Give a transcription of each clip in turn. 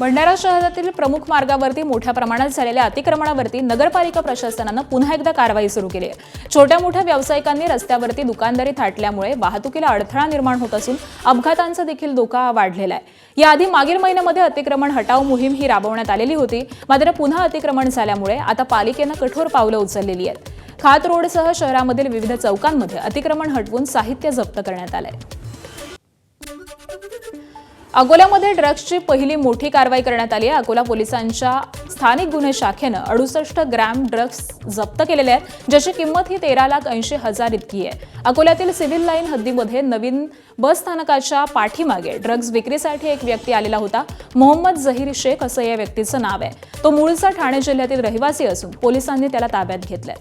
भंडारा शहरातील प्रमुख मार्गावरती मोठ्या प्रमाणात झालेल्या अतिक्रमणावरती नगरपालिका प्रशासनानं पुन्हा एकदा कारवाई सुरू केली आहे। छोट्या मोठ्या व्यावसायिकांनी रस्त्यावरती दुकानदारी थाटल्यामुळे वाहतुकीला अडथळा निर्माण होत असून अपघातांचा देखील धोका वाढलेला आहे। याआधी मागील महिन्यामध्ये अतिक्रमण हटाव मोहीम ही राबवण्यात आलेली होती, मात्र पुन्हा अतिक्रमण झाल्यामुळे आता पालिकेनं कठोर पावलं उचललेली आहेत। खात रोडसह शहरामधील विविध चौकांमध्ये अतिक्रमण हटवून साहित्य जप्त करण्यात आलंय। अकोल्यामध्ये ड्रग्सची पहिली मोठी कारवाई करण्यात आली आहे। अकोला पोलिसांच्या स्थानिक गुन्हे शाखेनं 68 ग्रॅम ड्रग्स जप्त केलेले आहेत, ज्याची किंमत ही 13,80,000 इतकी आहे। अकोल्यातील सिव्हिल लाईन हद्दीमध्ये नवीन बस स्थानकाच्या पाठीमागे ड्रग्ज विक्रीसाठी एक व्यक्ती आलेला होता। मोहम्मद जहीर शेख असं या व्यक्तीचं नाव आहे। तो मूळचा ठाणे जिल्ह्यातील रहिवासी असून पोलिसांनी त्याला ताब्यात घेतलंय।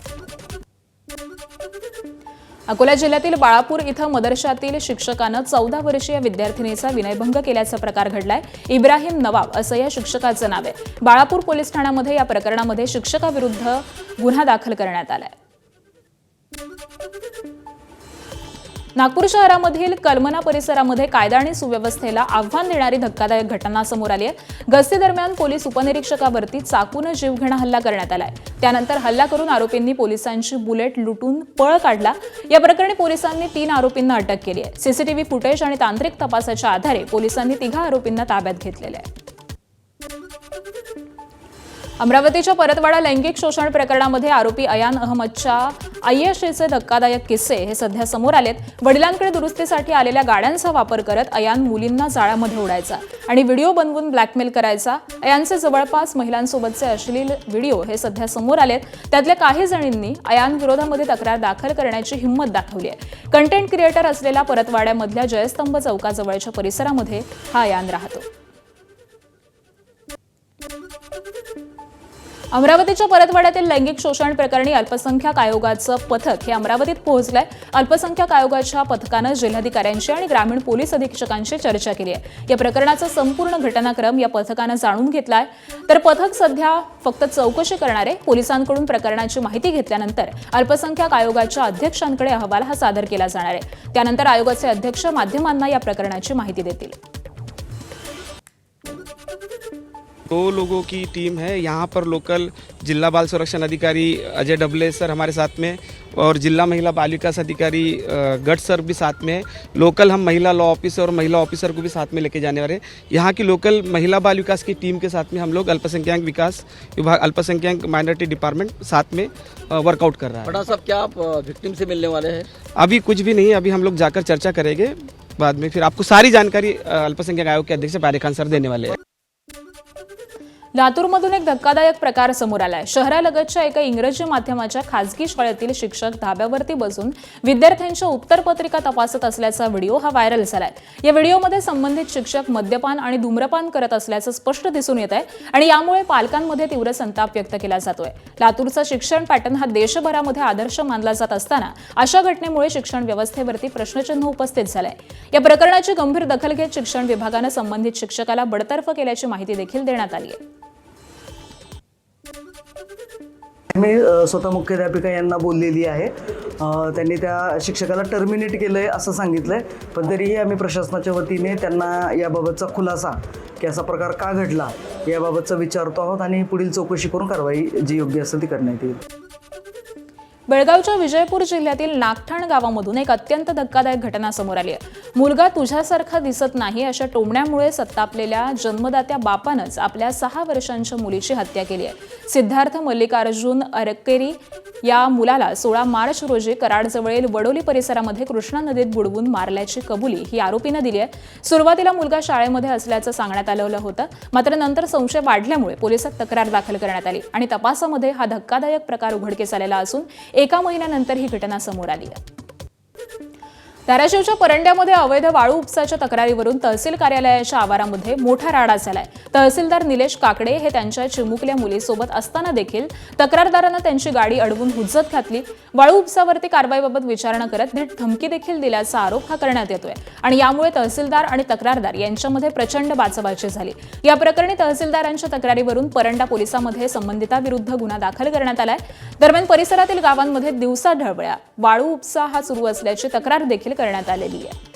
अकोला जिल्ह्यातील बाळापूर इथं मदरशातील शिक्षकानं 14 वर्षीय विद्यार्थिनीचा विनयभंग केल्याचा प्रकार घडलाय। इब्राहिम नवाब असं या शिक्षकाचं नाव आहे। बाळापूर पोलीस ठाण्यामध्ये या प्रकरणामध्ये शिक्षकाविरुद्ध गुन्हा दाखल करण्यात आलाय। नागपूर शहरामधील कलमना परिसरामध्ये कायदा आणि सुव्यवस्थेला आव्हान देणारी धक्कादायक घटना समोर आली आहे। गस्ती दरम्यान पोलीस उपनिरीक्षकावरती चाकून जीवघेणा हल्ला करण्यात आलाय। त्यानंतर हल्ला करून आरोपींनी पोलिसांची बुलेट लुटून पळ काढला। या प्रकरणी पोलिसांनी 3 आरोपींना अटक केली आहे। सीसीटीव्ही फुटेज आणि तांत्रिक तपासाच्या आधारे पोलिसांनी 3 आरोपींना ताब्यात घेतलेले आहे। अमरावतीच्या परतवाडा लैंगिक शोषण प्रकरणामध्ये आरोपी अयान अहमदच्या आय्यशीचे धक्कादायक किस्से हे सध्या समोर आलेत। वडिलांकडे दुरुस्तीसाठी आलेल्या गाड्यांचा वापर करत अयान मुलींना जाळ्यामध्ये उडायचा आणि व्हिडिओ बनवून ब्लॅकमेल करायचा। अयानचे जवळपास महिलांसोबतचे अश्लील व्हिडिओ हे सध्या समोर आलेत। त्यातल्या काही जणींनी अयान विरोधामध्ये तक्रार दाखल करण्याची हिंमत दाखवली आहे। कंटेंट क्रिएटर असलेल्या परतवाड्यामधल्या जयस्तंभ चौकाजवळच्या परिसरामध्ये हा अयान राहतो। अमरावतीच्या परतवाड्यातील लैंगिक शोषण प्रकरणी अल्पसंख्याक आयोगाचं पथक हे अमरावतीत पोहोचलंय। अल्पसंख्याक आयोगाच्या पथकानं जिल्हाधिकाऱ्यांशी आणि ग्रामीण पोलीस अधीक्षकांशी चर्चा केली आहे। या प्रकरणाचा संपूर्ण घटनाक्रम या पथकानं जाणून घेतलाय। तर पथक सध्या फक्त चौकशी करणार आहे। पोलिसांकडून प्रकरणाची माहिती घेतल्यानंतर अल्पसंख्याक आयोगाच्या अध्यक्षांकडे अहवाल हा सादर केला जाणार आहे। त्यानंतर आयोगाचे अध्यक्ष माध्यमांना या प्रकरणाची माहिती देतील। 2 लोगों की टीम है। यहाँ पर लोकल जिला बाल संरक्षण अधिकारी अजय डबले सर हमारे साथ में और जिला महिला बाल विकास अधिकारी गट सर भी साथ में है। लोकल हम महिला लॉ ऑफिसर और महिला ऑफिसर को भी साथ में लेके जाने वाले हैं। यहाँ की लोकल महिला बाल विकास की टीम के साथ में हम लोग अल्पसंख्यक विकास विभाग अल्पसंख्यक माइनॉरिटी डिपार्टमेंट साथ में वर्कआउट कर रहा है। बड़ा साहब, क्या आप विक्टिम से मिलने वाले हैं? अभी कुछ भी नहीं, अभी हम लोग जाकर चर्चा करेंगे। बाद में फिर आपको सारी जानकारी अल्पसंख्यक आयोग के अध्यक्ष पारे खान सर देने वाले हैं। लातूरमधून एक धक्कादायक प्रकार समोर आलाय। शहरालगतच्या एका इंग्रजी माध्यमाच्या खासगी शाळेतील शिक्षक धाब्यावरती बसून विद्यार्थ्यांच्या उत्तरपत्रिका तपासत असल्याचा व्हिडिओ हा व्हायरल झालाय। या व्हिडिओमध्ये संबंधित शिक्षक मद्यपान आणि धूम्रपान करत असल्याचं स्पष्ट दिसून येत आहे आणि यामुळे पालकांमध्ये तीव्र संताप व्यक्त केला जातोय। लातूरचा शिक्षण पॅटर्न हा देशभरामध्ये आदर्श मानला जात असताना अशा घटनेमुळे शिक्षण व्यवस्थेवरती प्रश्नचिन्ह उपस्थित झालंय। या प्रकरणाची गंभीर दखल घेत शिक्षण विभागानं संबंधित शिक्षकाला बडतर्फ केल्याची माहिती देखील देण्यात आली आहे। मी स्वतः मुख्याध्यापिका यांना बोललेली आहे। त्यांनी त्या शिक्षकाला टर्मिनेट केलंय असं सांगितलंय, पण तरीही आम्ही प्रशासनाच्या वतीने त्यांना याबाबतचा खुलासा की असा प्रकार का घडला याबाबतचा विचारतो आहोत आणि पुढील चौकशी करून कारवाई जी योग्य असेल ती करण्यात येईल। बेळगावच्या विजयपूर जिल्ह्यातील नागठाण गावामधून एक अत्यंत धक्कादायक घटना समोर आली आहे। मुलगा तुझ्यासारखा दिसत नाही अशा टोमण्यामुळे संतापलेल्या जन्मदात्या बापानंच आपल्या 6 वर्षांच्या मुलीची हत्या केली आहे। सिद्धार्थ मल्लिकार्जुन अरकेरी या मुलाला 16 मार्च रोजी कराडजवळील वडोली परिसरामध्ये कृष्णा नदीत बुडवून मारल्याची कबुली ही आरोपीनं दिली आहे। सुरुवातीला मुलगा शाळेमध्ये असल्याचं सांगण्यात आलेलं होतं, मात्र नंतर संशय वाढल्यामुळे पोलिसात तक्रार दाखल करण्यात आली आणि तपासामध्ये हा धक्कादायक प्रकार उघडकीस आलेला असून 1 महिन्यानंतर ही घटना समोर आली आहे। धाराशिवच्या परंड्यामध्ये अवैध वाळू उपसाच्या तक्रारीवरून तहसील कार्यालयाच्या आवारामध्ये मोठा राडा झालाय। तहसीलदार निलेश काकडे हे त्यांच्या चिमुकल्या मुलीसोबत असताना देखील तक्रारदारांना त्यांची गाडी अडवून हुज्जत घातली। वाळू उपसावरती कारवाईबाबत विचारणा करत थेट धमकी देखील दिल्याचा आरोप हा करण्यात येतोय आणि यामुळे तहसीलदार आणि तक्रारदार यांच्यामध्ये प्रचंड बाचाबाची झाली। या प्रकरणी तहसीलदारांच्या तक्रारीवरून परंडा पोलिसांमध्ये संबंधिताविरुद्ध गुन्हा दाखल करण्यात आलाय। दरम्यान परिसरातील गावांमध्ये दिवसा ढवळ्या वाळू उपसा हा सुरू असल्याची तक्रार देखील करण्यात आलेली आहे।